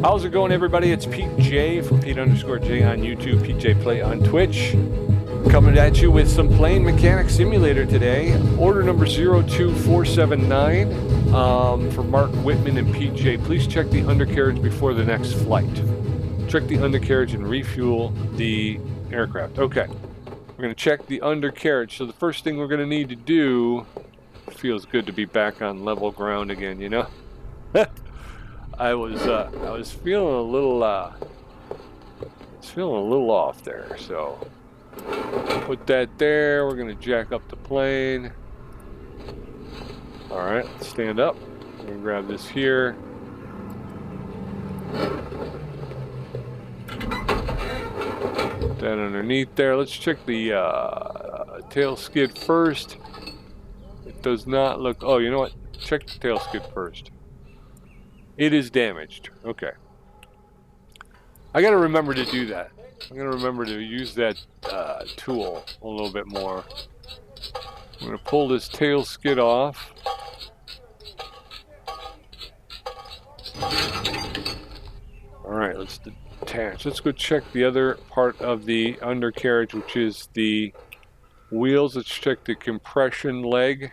How's it going, everybody? It's Pete J from Pete_J on YouTube, Pete J Play on Twitch. Coming at you with some Plane Mechanic Simulator today. Order number 02479 for Mark Whitman and Pete J. Please check the undercarriage before the next flight. Check the undercarriage and refuel the aircraft. Okay, we're going to check the undercarriage. So the first thing we're going to need to do, feels good to be back on level ground again, you know? I was feeling a little off there, so put that there. We're gonna jack up the plane. All right, let's stand up. I'm gonna grab this here. Put that underneath there. Let's check the tail skid first. It does not look. Oh, you know what? Check the tail skid first. It is damaged. Okay. I gotta remember to do that. I'm gonna remember to use that tool a little bit more. I'm gonna pull this tail skid off. Alright, let's detach. Let's go check the other part of the undercarriage, which is the wheels. Let's check the compression leg.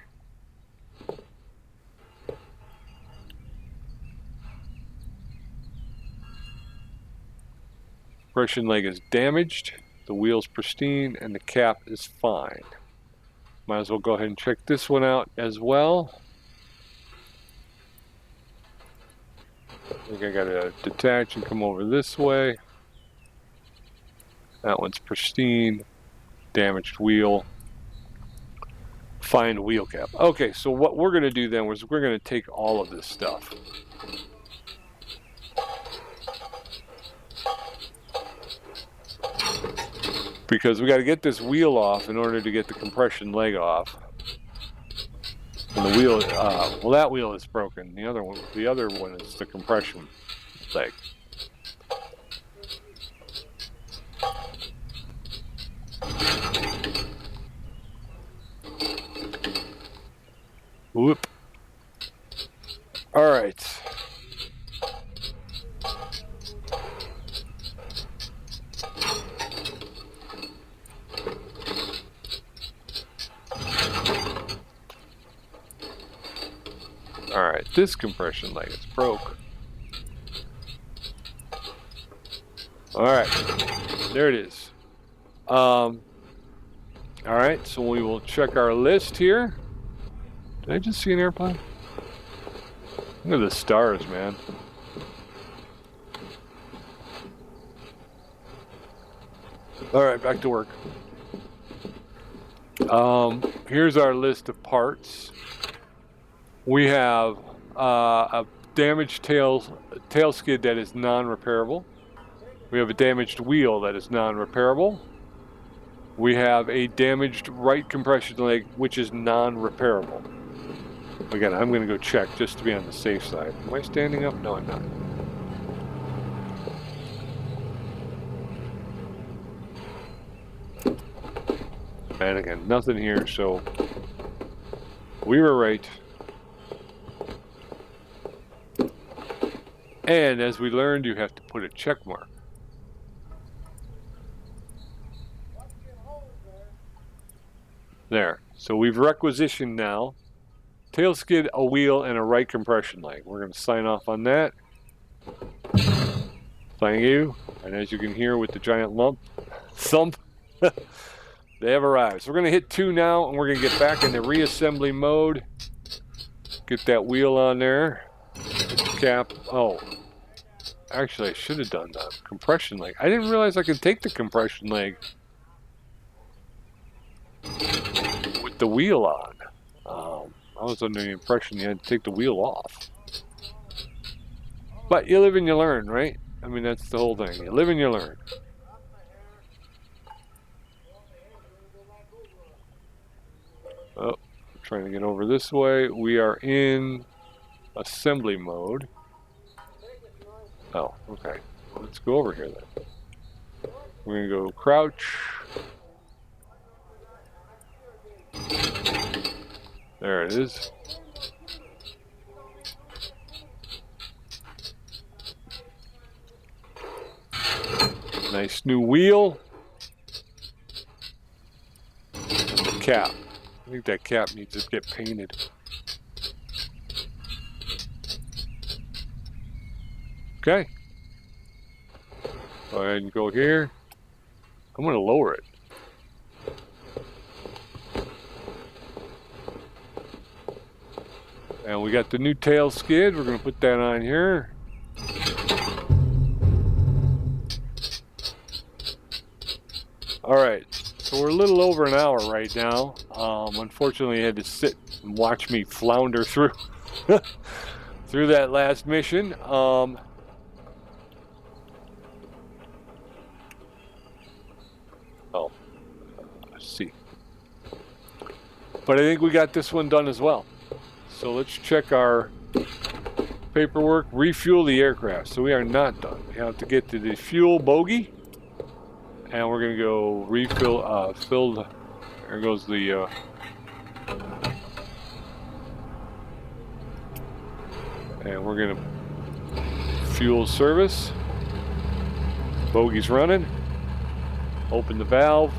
Compression leg is damaged, the wheel's pristine, and the cap is fine. Might as well go ahead and check this one out as well. I think I gotta detach and come over this way. That one's pristine, damaged wheel, fine wheel cap. Okay, so what we're gonna do then is we're gonna take all of this stuff. Because we got to get this wheel off in order to get the compression leg off. And the wheel, well, that wheel is broken. The other one is the compression leg. Whoop. All right. Alright, this compression leg is broke. Alright, there it is. Alright, so we will check our list here. Did I just see an airplane? Look at the stars, man. Alright, back to work. Here's our list of parts. We have a damaged tail skid that is non-repairable. We have a damaged wheel that is non-repairable. We have a damaged right compression leg, which is non-repairable. Again, I'm going to go check just to be on the safe side. Am I standing up? No, I'm not. And again, nothing here, so we were right. And as we learned, you have to put a check mark. There. So we've requisitioned now tail skid, a wheel, and a right compression leg. We're going to sign off on that. Thank you. And as you can hear with the giant thump, they have arrived. So we're going to hit 2 now, and we're going to get back into reassembly mode. Get that wheel on there. Cap. Oh. Actually, I should have done the compression leg. I didn't realize I could take the compression leg with the wheel on. I was under the impression you had to take the wheel off. But you live and you learn, right? I mean, that's the whole thing. You live and you learn. Oh, I'm trying to get over this way. We are in assembly mode. Oh, okay. Well, let's go over here then. We're going to go crouch. There it is. Nice new wheel. Cap. I think that cap needs to get painted. Okay. Go ahead and go here. I'm going to lower it. And we got the new tail skid. We're going to put that on here. All right. So we're a little over an hour right now. Unfortunately, I had to sit and watch me flounder through through that last mission. Let's see. But I think we got this one done as well. So let's check our paperwork. Refuel the aircraft. So we are not done. We have to get to the fuel bogey. And we're going to go refill, filled. There goes the, and we're going to fuel service. Bogey's running. Open the valve.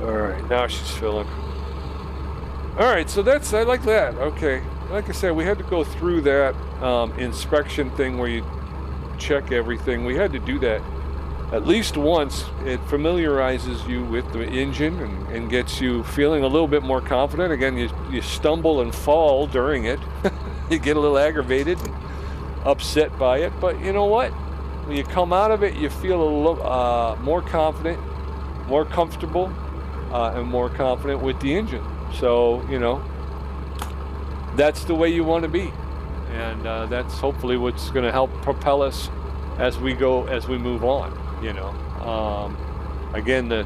All right, now she's filling. All right, so that's, I like that. Okay. Like I said, we had to go through that inspection thing where you check everything. We had to do that at least once. It familiarizes you with the engine and gets you feeling a little bit more confident. Again, you stumble and fall during it. You get a little aggravated and upset by it. But you know what? When you come out of it, you feel a little more confident, more comfortable, and more confident with the engine. So, you know, that's the way you want to be. And that's hopefully what's going to help propel us as we move on, you know. Again, the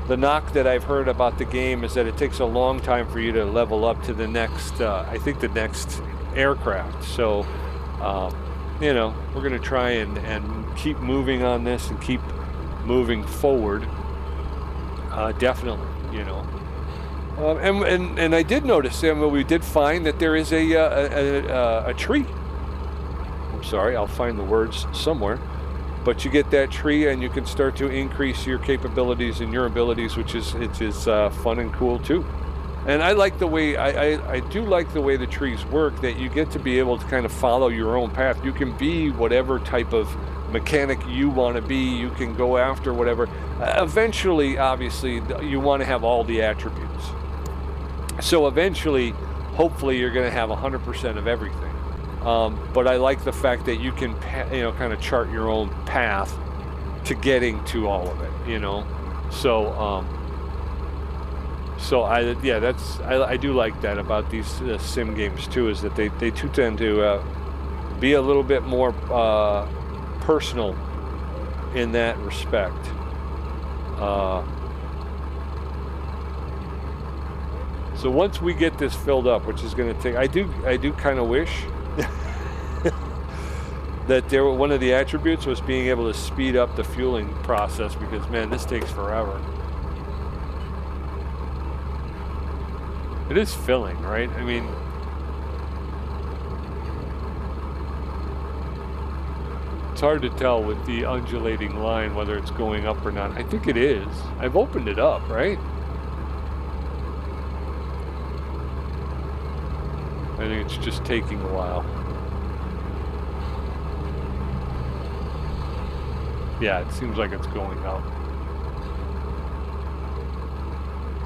knock that I've heard about the game is that it takes a long time for you to level up to the next, I think the next aircraft. So, you know, we're going to try and keep moving on this and keep moving forward. Definitely, you know. And I did notice, we did find that there is a tree. I'm sorry, I'll find the words somewhere. But you get that tree and you can start to increase your capabilities and your abilities, which is fun and cool too. And I like the way, I do like the way the trees work, that you get to be able to kind of follow your own path. You can be whatever type of mechanic you want to be. You can go after whatever. Eventually, obviously, you want to have all the attributes. So eventually, hopefully, you're going to have 100% of everything. But I like the fact that you can, you know, kind of chart your own path to getting to all of it, you know. So, I do like that about these sim games too, is that they too tend to be a little bit more personal in that respect. So once we get this filled up, which is going to take, I do kind of wish that one of the attributes was being able to speed up the fueling process, because man, this takes forever. It is filling, right? I mean, it's hard to tell with the undulating line whether it's going up or not. I think it is. I've opened it up, right? I think it's just taking a while. Yeah, it seems like it's going up.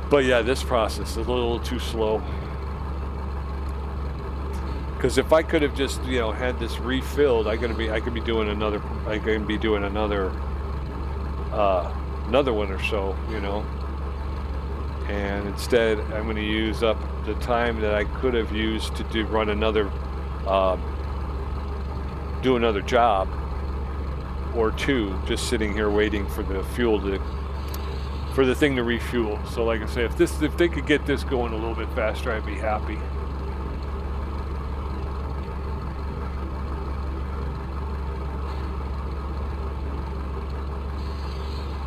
But yeah, this process is a little too slow. Because if I could have just, you know, had this refilled, I could be doing another one or so, you know. And instead, I'm going to use up the time that I could have used to do another job or two, just sitting here waiting for the thing to refuel. So like I say, if they could get this going a little bit faster, I'd be happy.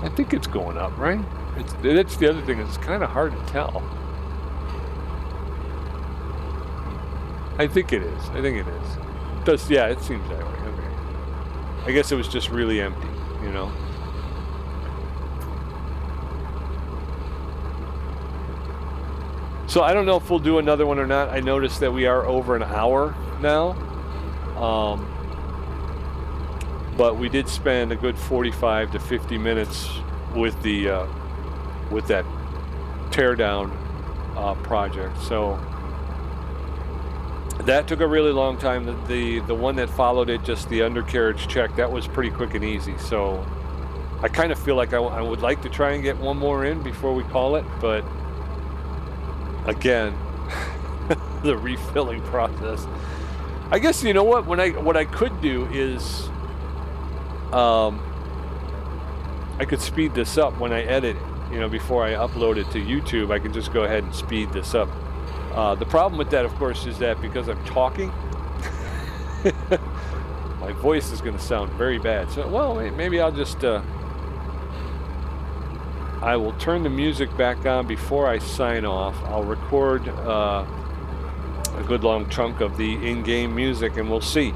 I think it's going up, right? That's the other thing. It's kind of hard to tell. I think it is. It seems that way. Okay. I guess it was just really empty, you know. So I don't know if we'll do another one or not. I noticed that we are over an hour now. But we did spend a good 45 to 50 minutes with the with that teardown project. So that took a really long time. The one that followed it, just the undercarriage check, that was pretty quick and easy. So I kind of feel like I would like to try and get one more in before we call it, but again, the refilling process. I guess, you know what? What I could do is I could speed this up when I edit it. You know, before I upload it to YouTube, I can just go ahead and speed this up. The problem with that, of course, is that because I'm talking, my voice is going to sound very bad. So, well, maybe I'll just I will turn the music back on before I sign off. I'll record a good long chunk of the in-game music, and we'll see.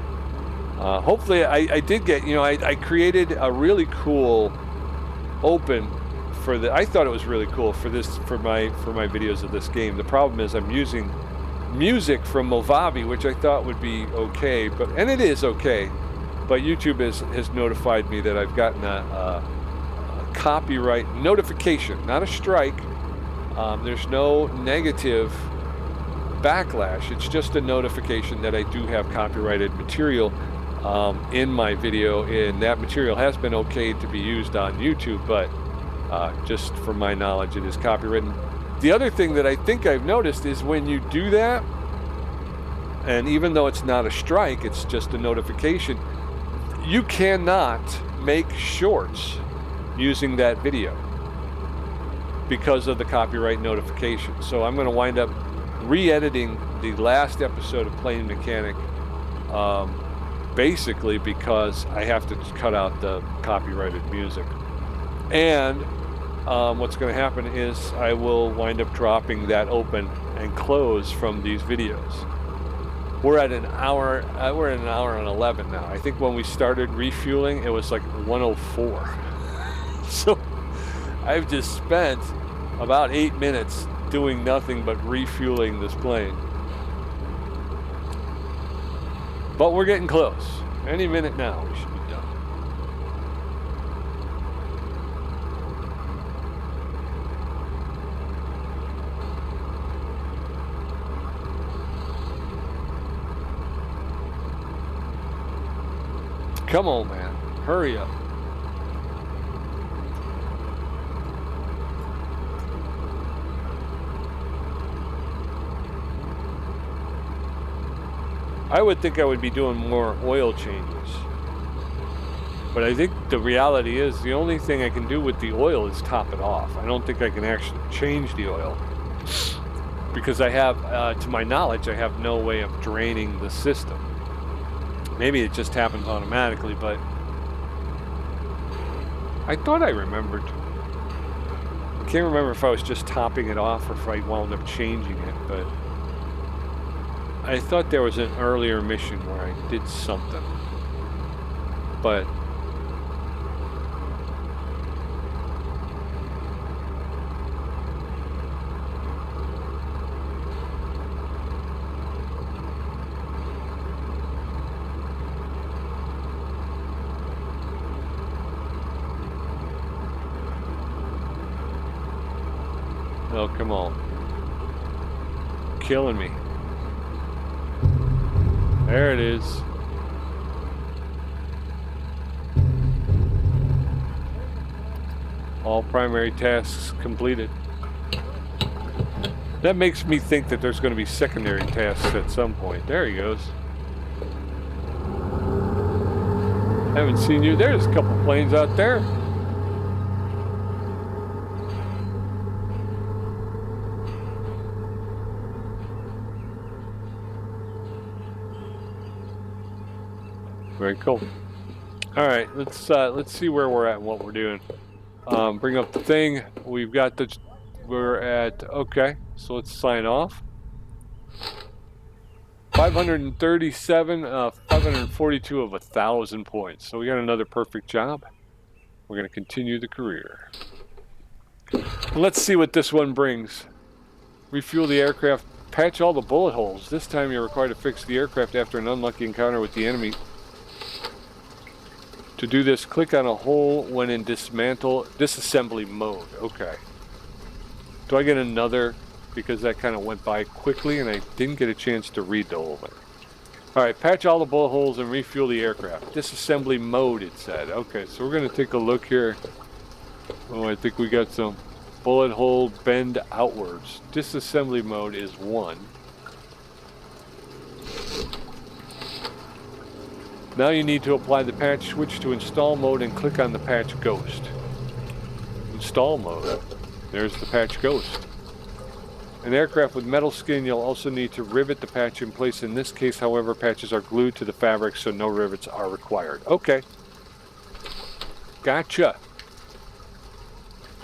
Hopefully, I did get, you know, I created a really cool open for the. I thought it was really cool for this, for my videos of this game. The problem is I'm using music from Movavi, which I thought would be okay, and it is okay, but YouTube has notified me that I've gotten a copyright notification, not a strike. There's no negative backlash. It's just a notification that I do have copyrighted material in my video, and that material has been okayed to be used on YouTube, but just from my knowledge, it is copywritten. The other thing that I think I've noticed is when you do that, and even though it's not a strike, it's just a notification, you cannot make shorts using that video because of the copyright notification. So I'm going to wind up re-editing the last episode of Plane Mechanic, basically because I have to cut out the copyrighted music. And what's going to happen is I will wind up dropping that open and close from these videos. We're at an hour. We're at an hour and 11 now. I think when we started refueling, it was like 104. So I've just spent about 8 minutes doing nothing but refueling this plane. But we're getting close. Any minute now, we should be done. Come on, man. Hurry up. I would think I would be doing more oil changes. But I think the reality is the only thing I can do with the oil is top it off. I don't think I can actually change the oil. Because I have, to my knowledge, I have no way of draining the system. Maybe it just happens automatically, but I thought I remembered. I can't remember if I was just topping it off or if I wound up changing it, but I thought there was an earlier mission where I did something. But oh, come on. Killing me. There it is. All primary tasks completed. That makes me think that there's going to be secondary tasks at some point. There he goes. Haven't seen you. There's a couple planes out there. Very cool. All right, let's see where we're at and what we're doing. Bring up the thing. We've got we're at, okay, so let's sign off. Bye. 537, 542 of 1,000 points. So we got another perfect job. We're going to continue the career. Let's see what this one brings. Refuel the aircraft. Patch all the bullet holes. This time you're required to fix the aircraft after an unlucky encounter with the enemy. To do this, click on a hole when in disassembly mode. Okay. Do I get another? Because that kind of went by quickly and I didn't get a chance to read the whole thing. Alright, patch all the bullet holes and refuel the aircraft. Disassembly mode, it said. Okay, so we're going to take a look here. Oh, I think we got some bullet hole bend outwards. Disassembly mode is 1. Now you need to apply the patch, switch to install mode and click on the patch ghost. Install mode. There's the patch ghost. An aircraft with metal skin, you'll also need to rivet the patch in place. In this case, however, patches are glued to the fabric, so no rivets are required. Okay. Gotcha.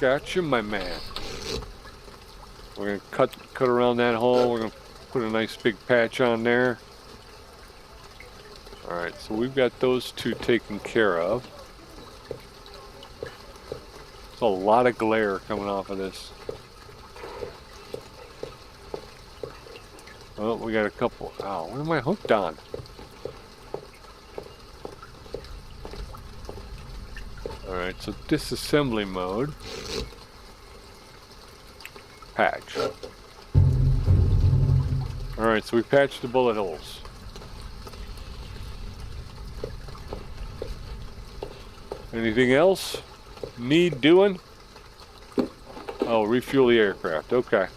Gotcha, my man. We're going to cut around that hole. We're going to put a nice big patch on there. Alright, so we've got those two taken care of. There's a lot of glare coming off of this. Oh, we got a couple. Oh, what am I hooked on? Alright, so disassembly mode. Patch. Alright, so we patched the bullet holes. Anything else need doing? Oh, refuel the aircraft. Okay.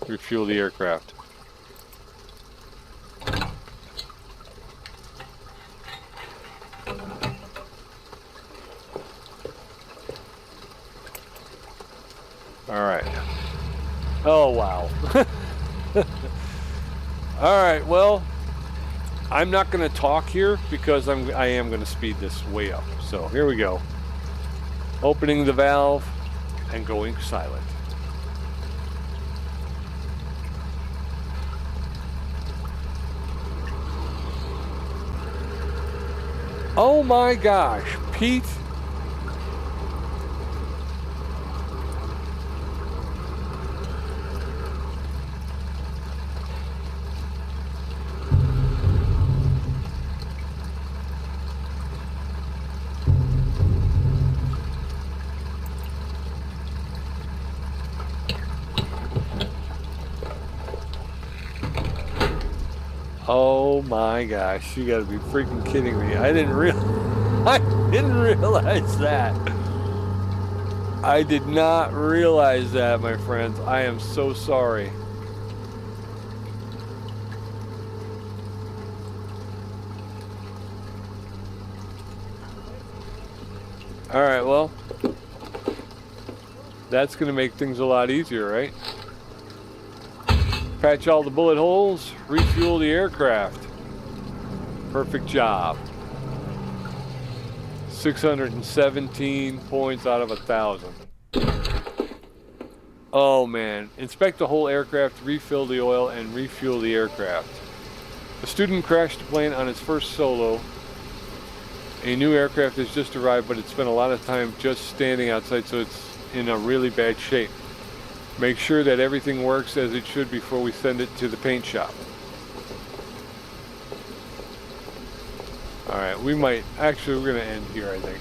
Refuel the aircraft. All right. Oh, wow. All right, well, I'm not going to talk here because I am going to speed this way up. So here we go. Opening the valve and going silent. Oh my gosh, Pete. Oh my gosh, you gotta be freaking kidding me. I didn't realize that. I did not realize that, my friends. I am so sorry. All right, well, that's gonna make things a lot easier, right? Patch all the bullet holes, refuel the aircraft. Perfect job. 617 points out of 1,000. Oh man. Inspect the whole aircraft, refill the oil, and refuel the aircraft. A student crashed the plane on its first solo. A new aircraft has just arrived, but it spent a lot of time just standing outside, so it's in a really bad shape. Make sure that everything works as it should before we send it to the paint shop. Alright, we might, actually we're going to end here, I think.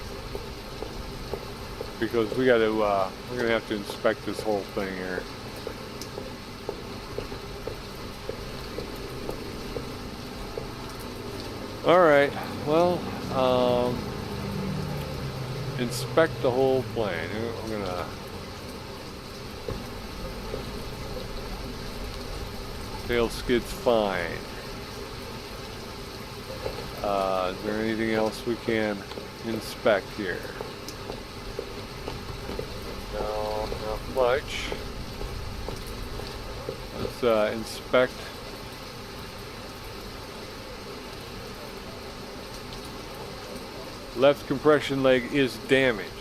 Because we got to, we're going to have to inspect this whole thing here. Alright, well, inspect the whole plane. We're going to... Tail skid's fine. Is there anything else we can inspect here? No, not much. Let's inspect. Left compression leg is damaged.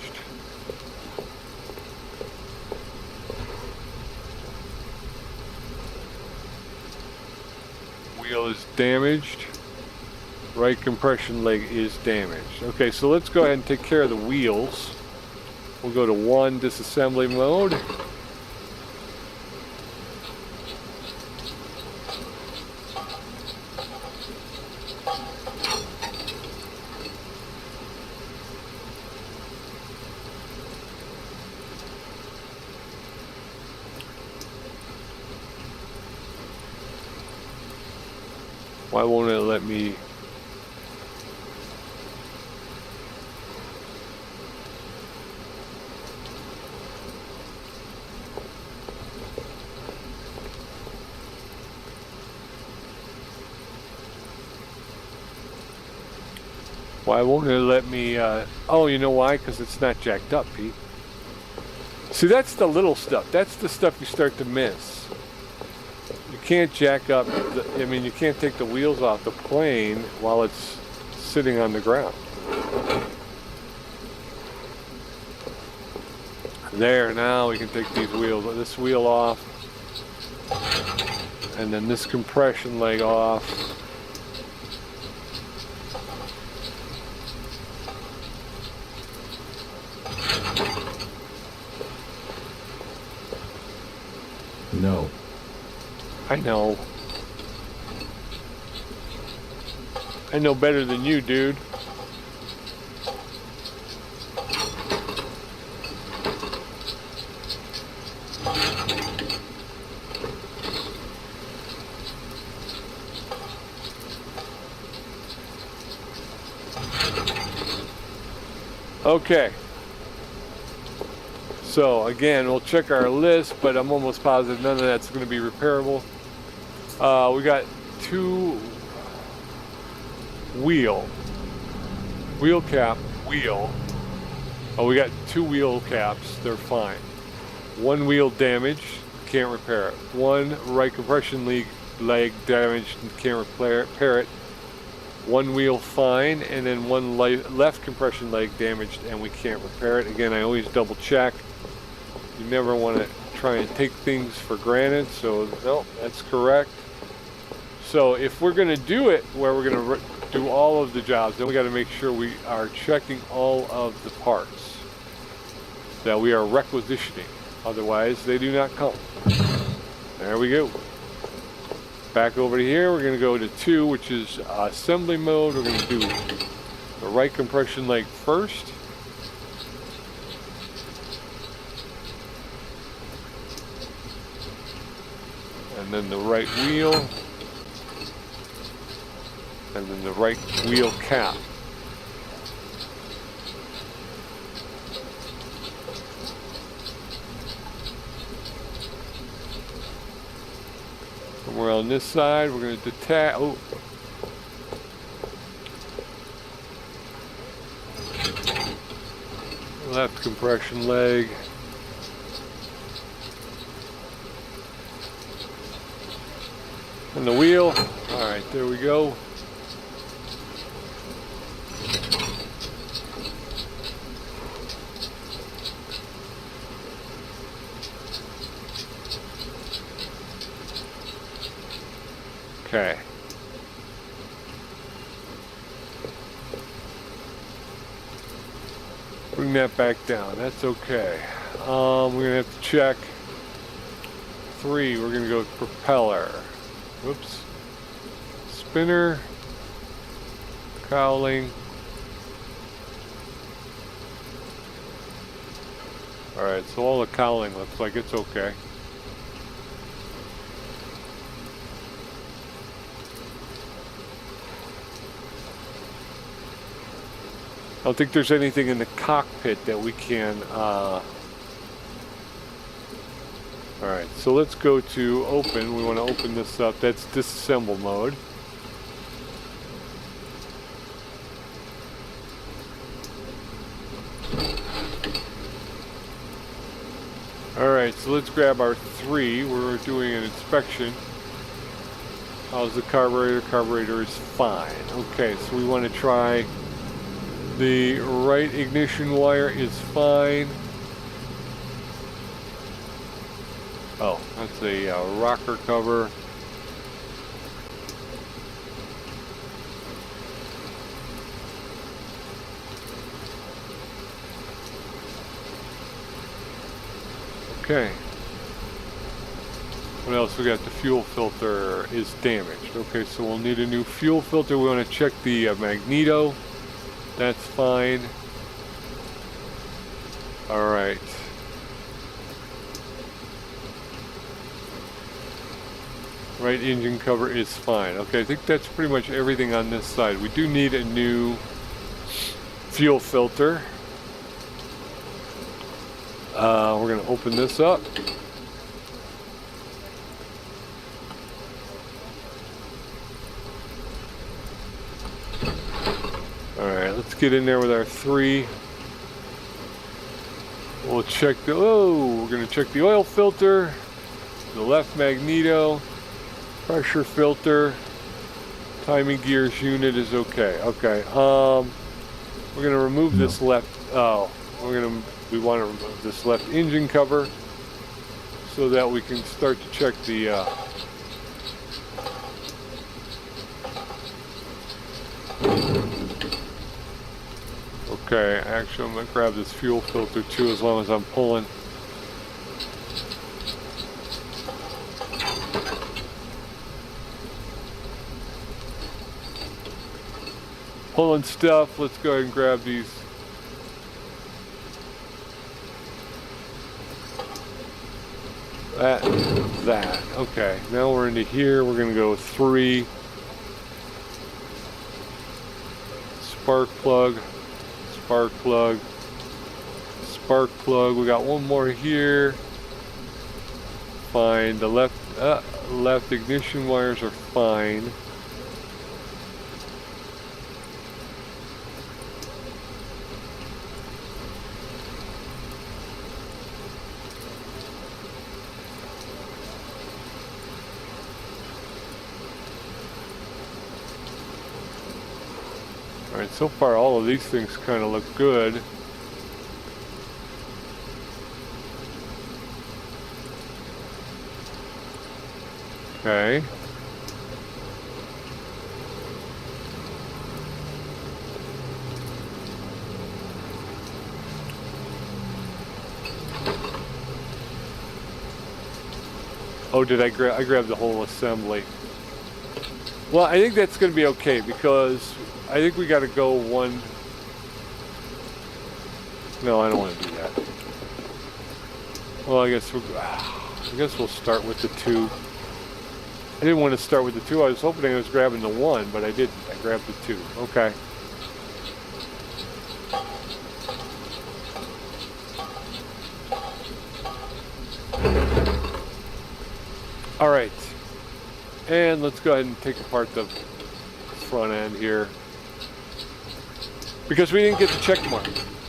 wheel is damaged. Right compression leg is damaged. Okay, so let's go ahead and take care of the wheels. We'll go to 1 disassembly mode. Why won't it let me? Why won't it let me? Oh, you know why? Because it's not jacked up, Pete. See, that's the little stuff. That's the stuff you start to miss. You can't jack up. I mean, you can't take the wheels off the plane while it's sitting on the ground. There, now we can take these wheels, this wheel off, and then this compression leg off. No. I know. I know better than you, dude. Okay. So again, we'll check our list, but I'm almost positive none of that's going to be repairable. We got 2 wheel cap, wheel. Oh, we got 2 wheel caps. They're fine. 1 wheel damaged, can't repair it. 1 right compression leg damaged, can't repair it. 1 wheel fine, and then 1 left compression leg damaged, and we can't repair it. Again, I always double check. You never want to try and take things for granted, so no, that's correct. So if we're going to do it where we're going to do all of the jobs, then we got to make sure we are checking all of the parts that we are requisitioning. Otherwise, they do not come. There we go. Back over to here, we're going to go to 2, which is assembly mode. We're going to do the right compression leg first. And then the right wheel. And then the right wheel cap. And we're on this side, we're going to detach. Oh. Left compression leg. And the wheel. All right, there we go. Okay. Bring that back down. That's okay. We're gonna have to check 3. We're gonna go with propeller. Whoops. Spinner. Cowling. Alright, so all the cowling looks like it's okay. I don't think there's anything in the cockpit that we can Alright, so let's go to open. We want to open this up. That's disassemble mode. Alright, so let's grab our 3. We're doing an inspection. How's the carburetor? Carburetor is fine. Okay, so we want to try the right ignition wire is fine. Oh, that's a rocker cover. Okay. What else? We got the fuel filter is damaged. Okay, so we'll need a new fuel filter. We want to check the magneto. That's fine. All right. Right engine cover is fine. Okay, I think that's pretty much everything on this side. We do need a new fuel filter. We're going to open this up. Alright, let's get in there with our 3. We'll check the, we're going to check the oil filter, the left magneto, pressure filter, timing gears unit is okay. Okay, we're going to remove this left, we want to remove this left engine cover so that we can start to check the okay, actually I'm going to grab this fuel filter too as long as I'm pulling. Pulling stuff, let's go ahead and grab these. That. Okay, now we're into here. We're going to go 3. Spark plug. Spark plug. Spark plug. We got one more here. Fine. The left ignition wires are fine. Alright, so far all of these things kind of look good. Okay. Oh, did I grabbed the whole assembly? Well, I think that's going to be okay because I think we got to go one. No, I don't want to do that. Well, I guess we'll start with the 2. I didn't want to start with the 2. I was hoping I was grabbing the 1, but I didn't. I grabbed the 2. Okay. All right. And let's go ahead and take apart the front end here. Because we didn't get the check mark.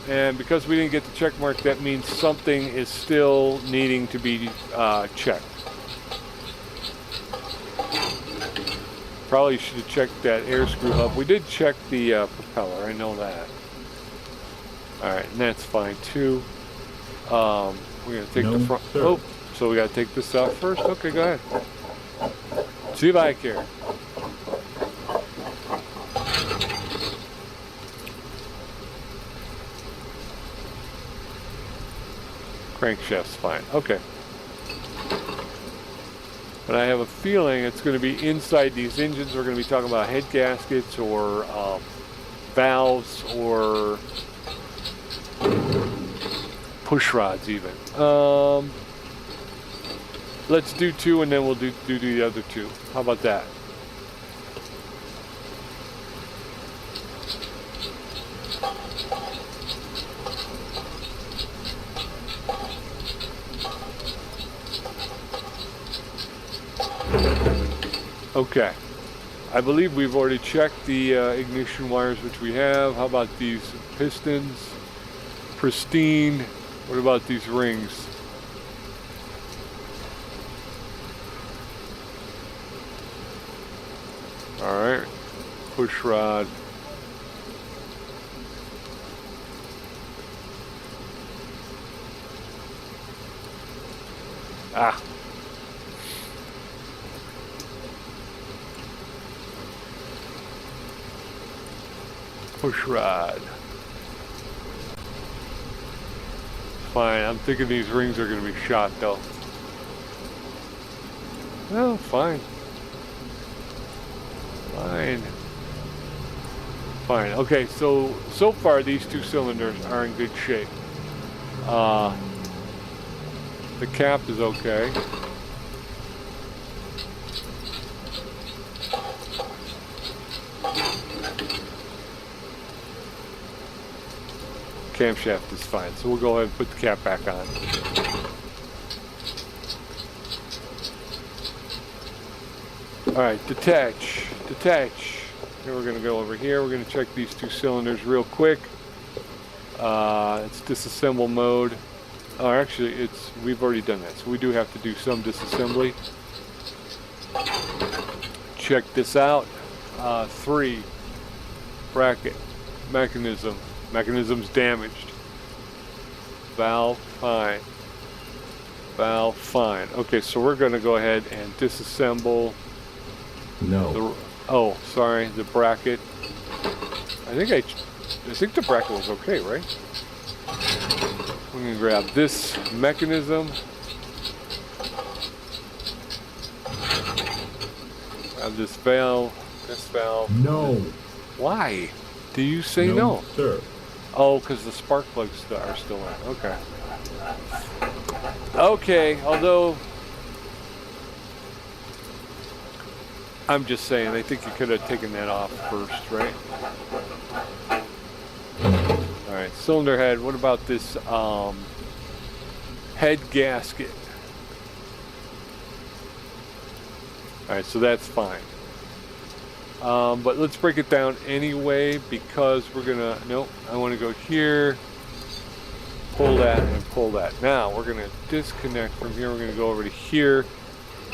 And because we didn't get the check mark, that means something is still needing to be checked. Probably should have checked that air screw hub. We did check the propeller, I know that. Alright, and that's fine too. We're going to take the front. Sir. Oh, so we got to take this out first? Okay, go ahead. See if I care. Crankshaft's fine. Okay. But I have a feeling it's going to be inside these engines. We're going to be talking about head gaskets or valves or push rods even. Let's do 2 and then we'll do the other 2. How about that? Okay. I believe we've already checked the ignition wires, which we have. How about these pistons? Pristine. What about these rings? Alright. Push rod. Ah. Push rod. fine. I'm thinking these rings are going to be shot, though. Oh, fine. Fine. Fine. Okay, so far these two cylinders are in good shape. The cap is okay. Camshaft is fine, so we'll go ahead and put the cap back on. Alright, detach. Here we're going to go over here. We're going to check these two cylinders real quick. It's disassemble mode. Oh, actually, we've already done that, so we do have to do some disassembly. Check this out. 3. Bracket. Mechanism's damaged. Valve, fine. Valve, fine. Okay, so we're going to go ahead and disassemble. No. The bracket. I think the bracket was okay, right? We're going to grab this mechanism. Grab this valve. No. Why? Do you say no? Sir. Oh, because the spark plugs are still in. Okay. Okay, although I'm just saying, I think you could have taken that off first, right? Alright, cylinder head. What about this head gasket? Alright, so that's fine. But let's break it down anyway, because we're gonna, nope, I want to go here, pull that, and pull that. Now we're gonna disconnect from here. We're gonna go over to here.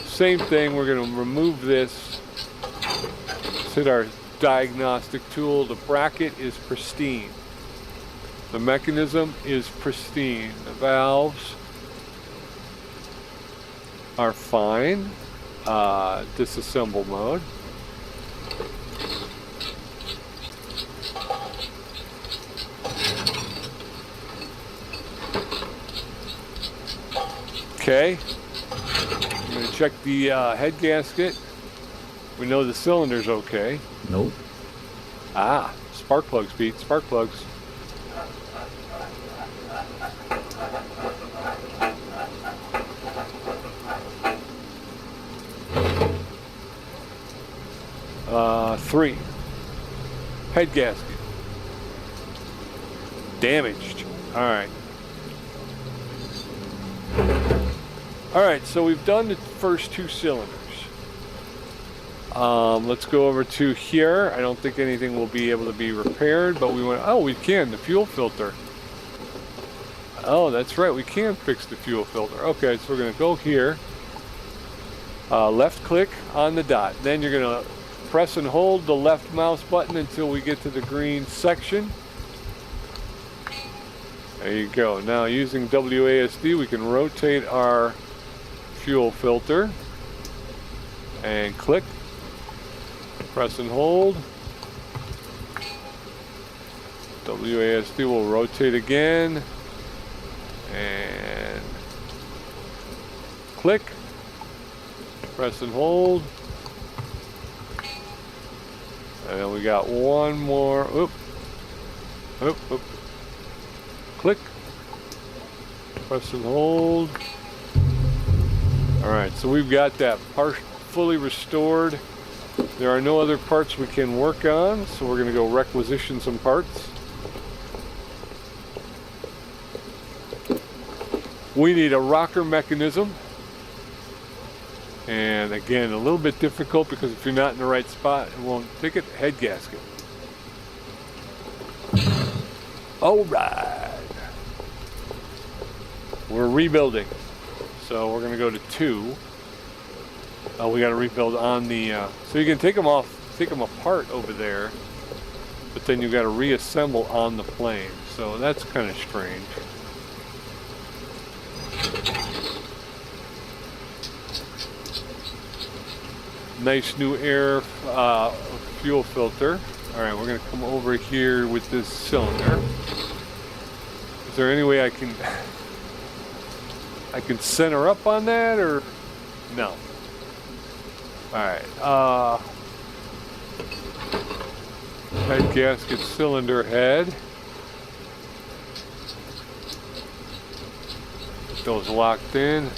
Same thing, we're gonna remove this. Let's hit our diagnostic tool. The bracket is pristine. The mechanism is pristine. The valves are fine. Disassemble mode. Okay, I'm going to check the head gasket. We know the cylinder's okay. Nope. Ah, spark plugs, Pete. Spark plugs. Three. Head gasket. Damaged. All right. Alright, so we've done the first two cylinders. Let's go over to here. I don't think anything will be able to be repaired, but we can, the fuel filter. Oh, that's right, we can fix the fuel filter. Okay, so we're going to go here. Left click on the dot. Then you're going to press and hold the left mouse button until we get to the green section. There you go. Now using WASD, we can rotate our fuel filter and click, press and hold. WASD will rotate again and click, press and hold. And then we got one more. Click, press and hold. Alright, so we've got that part fully restored. There are no other parts we can work on, so we're going to go requisition some parts. We need a rocker mechanism. And again, a little bit difficult because if you're not in the right spot, it won't take it. Head gasket. Alright. We're rebuilding. So we're going to go to 2. We got to rebuild on the... so you can take them apart over there, but then you got to reassemble on the plane. So that's kind of strange. Nice new air fuel filter. Alright, we're going to come over here with this cylinder. Is there any way I can... I can center up on that, or no? Alright, head gasket cylinder head. Get those locked in.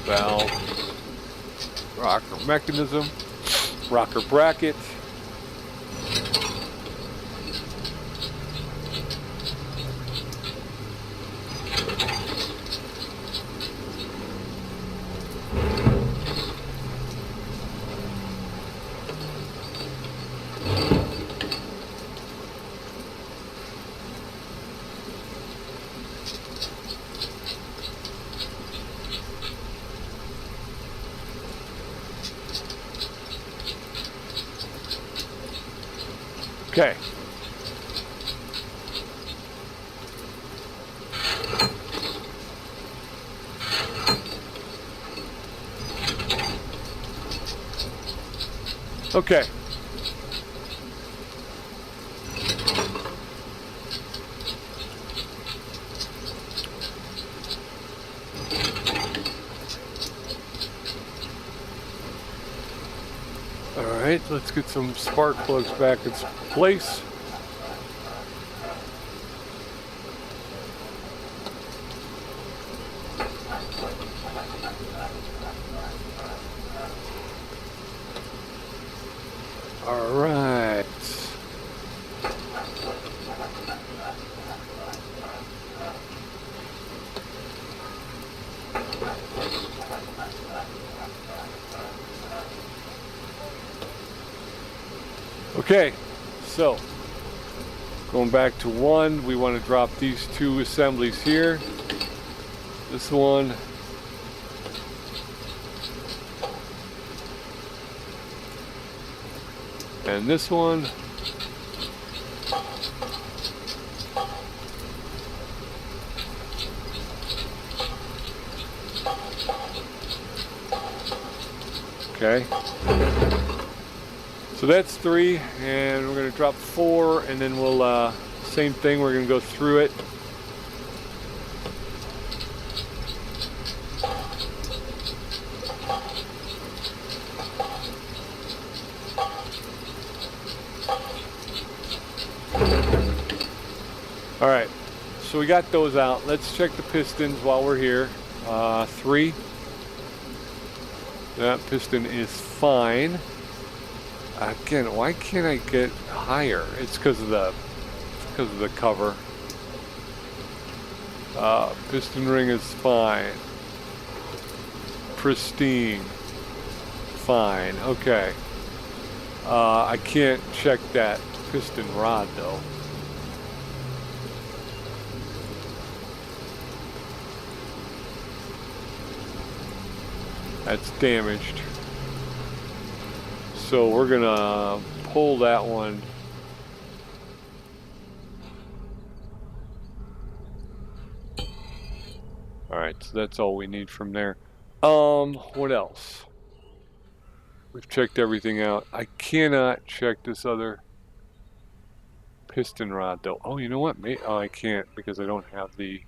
Valve, rocker mechanism, rocker bracket. Okay. Okay. All right, let's get some spark plugs back in place. All right. Okay, so going back to one, we want to drop these two assemblies here. This one. And this one. Okay. So that's 3, and we're going to drop 4, and then we'll, same thing, we're going to go through it. All right, so we got those out. Let's check the pistons while we're here. 3. That piston is fine. Again, why can't I get higher? It's because of the cover. Piston ring is fine. Pristine. Fine. Okay. I can't check that piston rod though. That's damaged. So we're gonna pull that one. All right, so that's all we need from there. What else? We've checked everything out. I cannot check this other piston rod though. Oh, you know what? Oh, I can't because I don't have the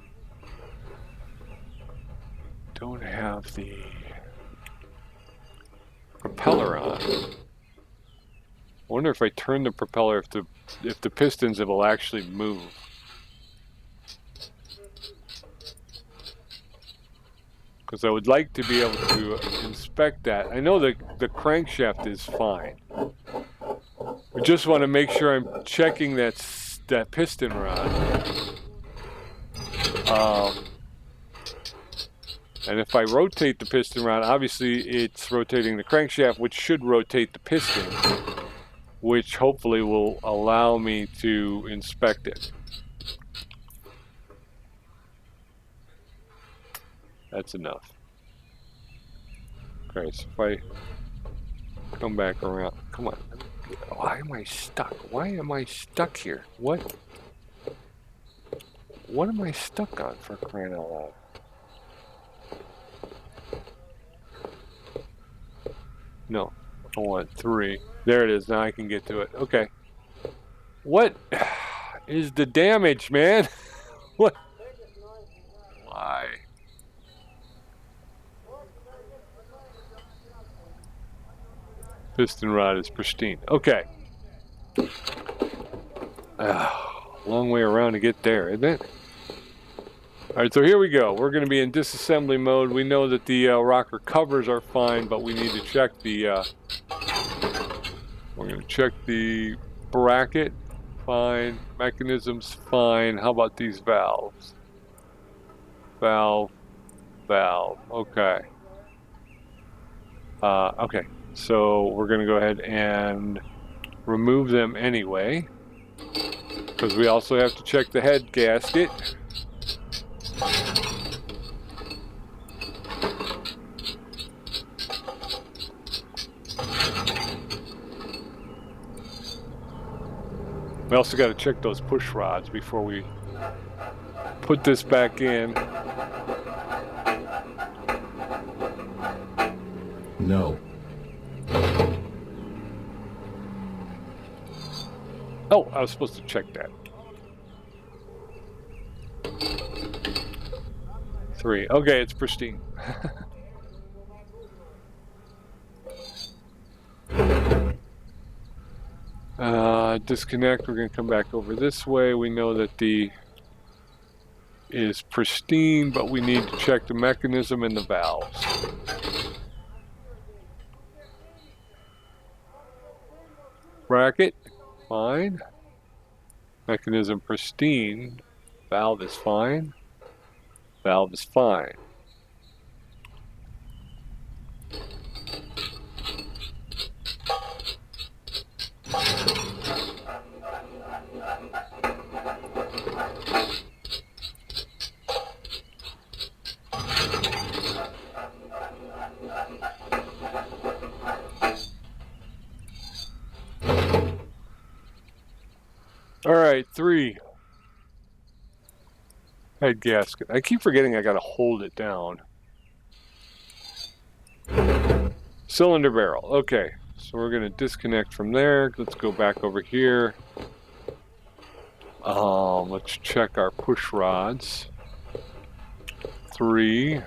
propeller on. I wonder if I turn the propeller, if the pistons will actually move. Because I would like to be able to inspect that. I know the crankshaft is fine. We just want to make sure I'm checking that piston rod. And if I rotate the piston rod, obviously it's rotating the crankshaft, which should rotate the piston, which hopefully will allow me to inspect it. That's enough. Okay, so if I come back around, come on. Why am I stuck? Why am I stuck here? What am I stuck on, for crying out loud? No. I want 3. There it is. Now I can get to it. Okay. What is the damage, man? What? Why? Piston rod is pristine. Okay. Long way around to get there, isn't it? All right, so here we go. We're going to be in disassembly mode. We know that the rocker covers are fine, but we need to check the... we're going to check the bracket. Fine. Mechanisms, fine. How about these valves? Valve. Okay. Okay. So we're going to go ahead and remove them anyway, because we also have to check the head gasket. We also got to check those push rods before we put this back in. No. Oh, I was supposed to check that. 3. Okay, it's pristine. Disconnect. We're going to come back over this way. We know that the is pristine, but we need to check the mechanism and the valves. Bracket, fine. Mechanism pristine. Valve is fine. Valve is fine. All right, 3. Head gasket. I keep forgetting I gotta hold it down. Cylinder barrel. Okay, so we're gonna disconnect from there. Let's go back over here. Let's check our push rods. 3.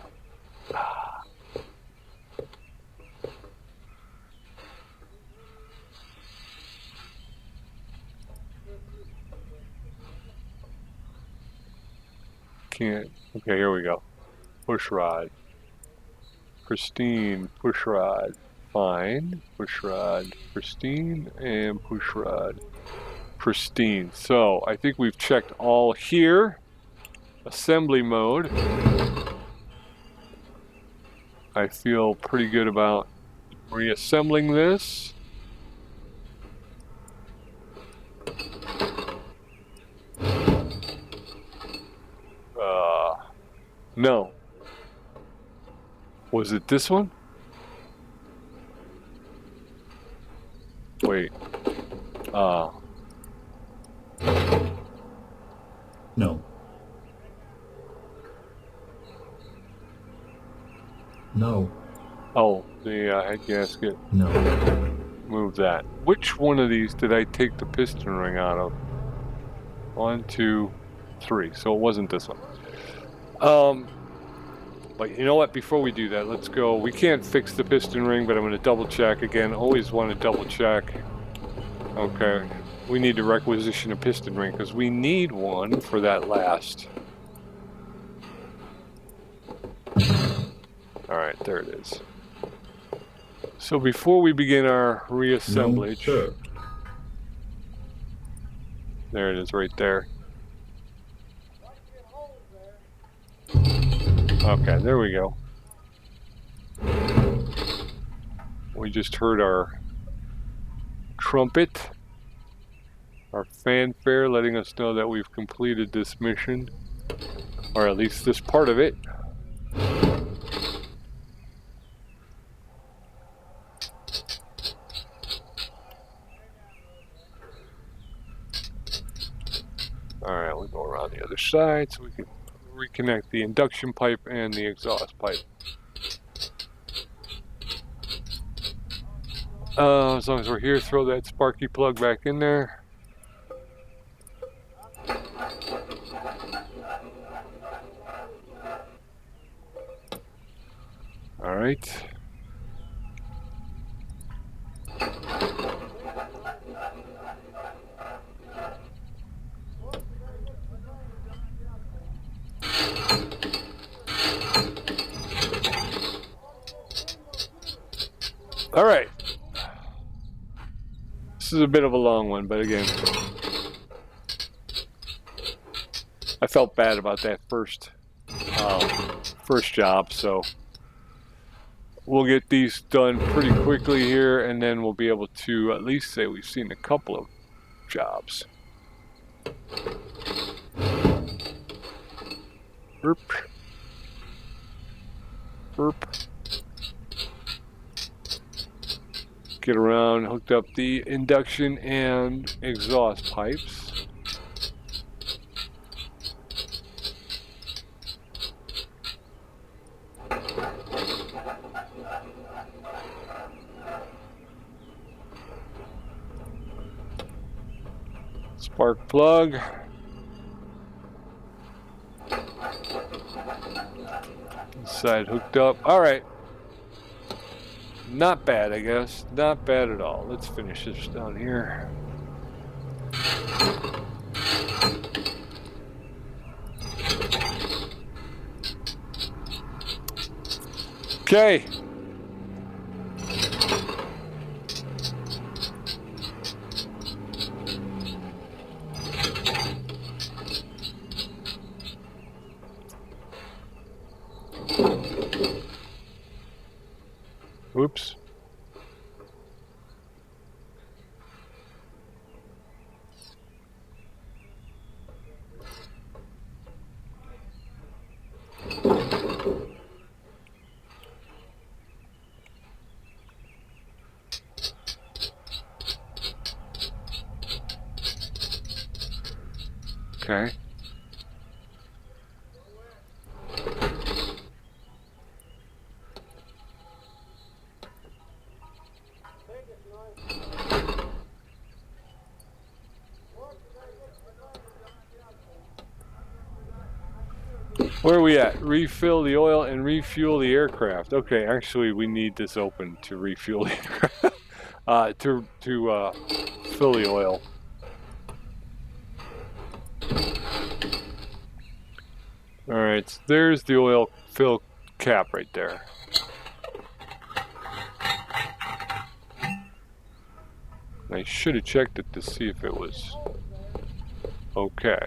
Can't. Okay, here we go. Push rod. Pristine. Push rod. Fine. Push rod. Pristine. And push rod. Pristine. So, I think we've checked all here. Assembly mode. I feel pretty good about reassembling this. No. Was it this one? Wait. No. No. Oh, the head gasket. No. Move that. Which one of these did I take the piston ring out of? 1, 2, 3. So it wasn't this one. But you know what? Before we do that, let's go. We can't fix the piston ring, but I'm going to double check again. Always want to double check. Okay. We need to requisition a piston ring because we need one for that last. All right, there it is. So before we begin our reassemblage, No, sir. there it is right there. Okay, there we go. We just heard our trumpet, our fanfare letting us know that we've completed this mission, or at least this part of it. Alright, we'll go around the other side so we can reconnect the induction pipe and the exhaust pipe. As long as we're here, throw that sparky plug back in there. All right. All right. This is a bit of a long one, but again, I felt bad about that first job, so we'll get these done pretty quickly here, and then we'll be able to at least say we've seen a couple of jobs. Burp. Burp. Get around, hooked up the induction and exhaust pipes. Spark plug. Side hooked up. All right. Not bad, I guess. Not bad at all. Let's finish this down here. Okay. Oops. Okay. Where are we at? Refill the oil and refuel the aircraft. Okay, actually, we need this open to refuel the aircraft. to fill the oil. All right, so there's the oil fill cap right there. I should have checked it to see if it was okay.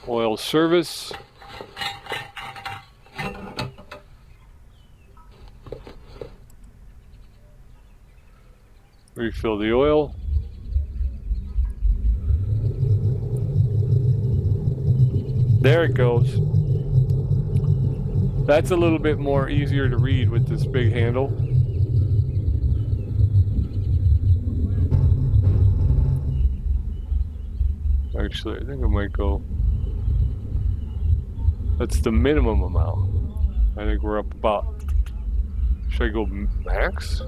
Oil service. Refill the oil. There it goes. That's a little bit more easier to read with this big handle. Actually, I think I might go. That's the minimum amount. I think we're up about. Should I go max?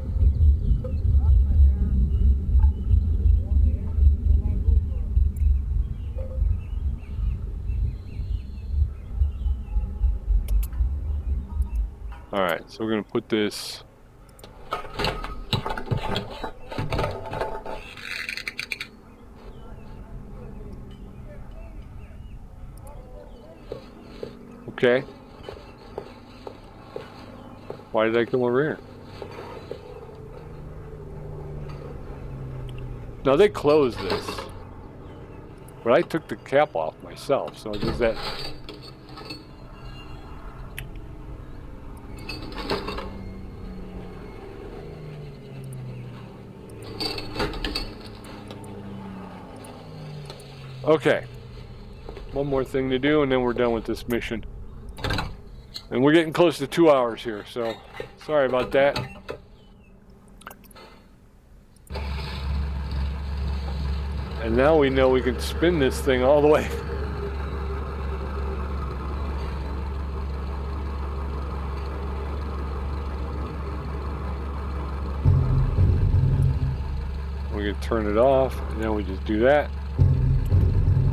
All right, so we're gonna put this. Okay. Why did I come over here? Now they closed this, but I took the cap off myself. So does that? Okay. One more thing to do, and then we're done with this mission. And we're getting close to 2 hours here, so sorry about that. And now we know we can spin this thing all the way. turn it off, and then we just do that.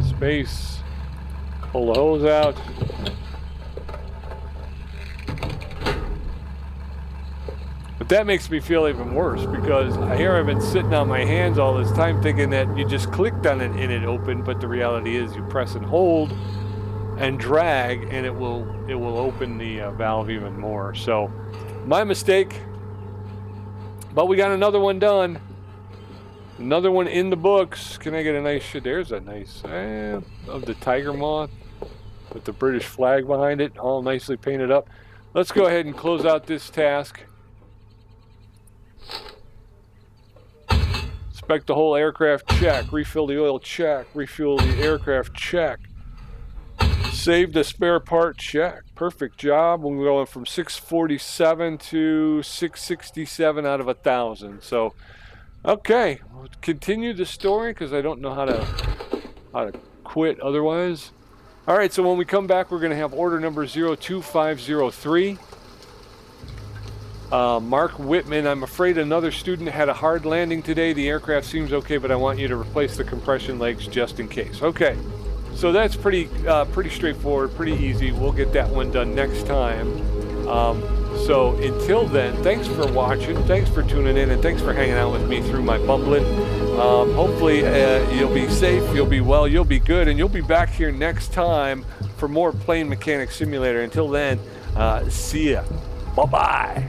Space. Pull the hose out. But that makes me feel even worse because here I've been sitting on my hands all this time thinking that you just clicked on it and it opened, but the reality is you press and hold and drag and it will open the valve even more. So my mistake, but we got another one done. Another one in the books. Can I get a nice shot? There's a nice of the tiger moth with the British flag behind it, all nicely painted up. Let's go ahead and close out this task. Inspect the whole aircraft, check. Refill the oil, check. Refuel the aircraft, check. Save the spare part, check. Perfect job. We're going from 647 to 667 out of 1,000. So, okay, we'll continue the story because I don't know how to quit otherwise. All right, so when we come back, we're going to have order number 02503. Mark Whitman, I'm afraid another student had a hard landing today. The aircraft seems okay, but I want you to replace the compression legs just in case. Okay, so that's pretty straightforward, pretty easy. We'll get that one done next time. So until then, thanks for watching, thanks for tuning in, and thanks for hanging out with me through my bumbling. Hopefully you'll be safe, you'll be well, you'll be good, and you'll be back here next time for more Plane Mechanics Simulator. Until then, see ya. Bye-bye.